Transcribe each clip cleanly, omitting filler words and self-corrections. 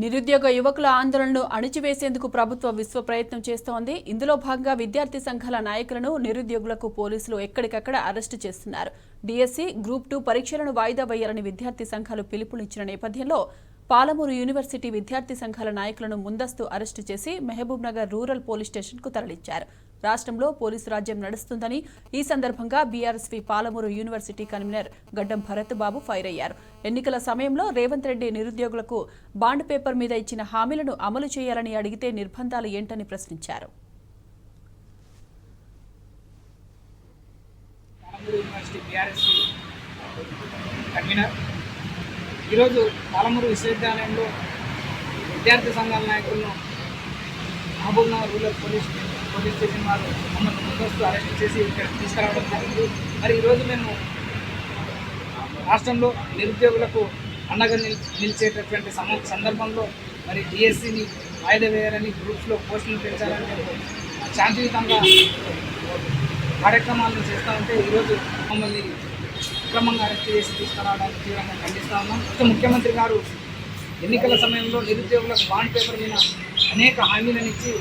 నిరుద్యోగ యువకుల ఆందోళనను అణిచివేసేందుకు ప్రభుత్వం విశ్వ ప్రయత్నం చేస్తోంది. ఇందులో భాగంగా విద్యార్థి సంఘాల నాయకులను నిరుద్యోగులకు పోలీసులు ఎక్కడికక్కడ అరెస్టు చేస్తున్నారు. డిఎస్సి, గ్రూప్ 2 పరీక్షలను వాయిదా వేయాలని విద్యార్థి సంఘాలు పిలుపునిచ్చిన నేపథ్యంలో పాలమూరు యూనివర్సిటీ విద్యార్థి సంఘాల నాయకులను ముందస్తు అరెస్టు చేసి మహబూబ్నగర్ రూరల్ పోలీస్ స్టేషన్కు తరలించారు. రాష్ట్రంలో పోలీసు రాజ్యం నడుస్తుందని ఈ సందర్భంగా బీఆర్ఎస్పీ పాలమూరు యూనివర్సిటీ కన్వీనర్ గడ్డం భరత్ బాబు ఫైర్ అయ్యారు. ఎన్నికల సమయంలో రేవంత్ రెడ్డి నిరుద్యోగులకు బాండ్ పేపర్ మీద ఇచ్చిన హామీలను అమలు చేయాలని అడిగితే నిర్బంధాలు ఏంటని ప్రశ్నించారు. ఈరోజు పాలమూరు విశ్వవిద్యాలయంలో విద్యార్థి సంఘాల నాయకులను మహబూబ్నగర్ రూరల్ పోలీస్ స్టేషన్ వారు మమ్మల్ని ముందస్తు అరెస్ట్ చేసి ఇక్కడ తీసుకురావడం జరిగింది. మరి ఈరోజు మేము రాష్ట్రంలో నిరుద్యోగులకు అండగా నిలిచేటటువంటి సందర్భంలో మరి డిఎస్సిని వాయిదా వేయాలని, గ్రూప్స్లో పోస్టులు పెంచాలని మేము శాంతియుతంగా కార్యక్రమాలను చేస్తూ ఉంటే ఈరోజు మమ్మల్ని అక్రమంగా అరెస్ట్ చేసి తీసుకురావడానికి తీవ్రంగా ఖండిస్తూ ఉన్నాం. ముఖ్యమంత్రి గారు ఎన్నికల సమయంలో నిరుద్యోగులకు బాండ్ పేపర్ మీద అనేక హామీలను ఇచ్చి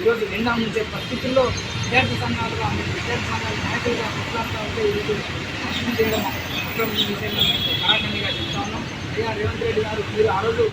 ఈరోజు నిండా ఉంచే పరిస్థితుల్లో విద్యార్థి సంఘాల నాయకులుగా కొట్లాడుతూ ఉంటే ఈరోజు చేయడం అక్రమ విషయంగా మేము కరాఖండిగా చెప్తా ఉన్నాం. అయ్యా రేవంత్ రెడ్డి గారు మీరు ఆ రోజు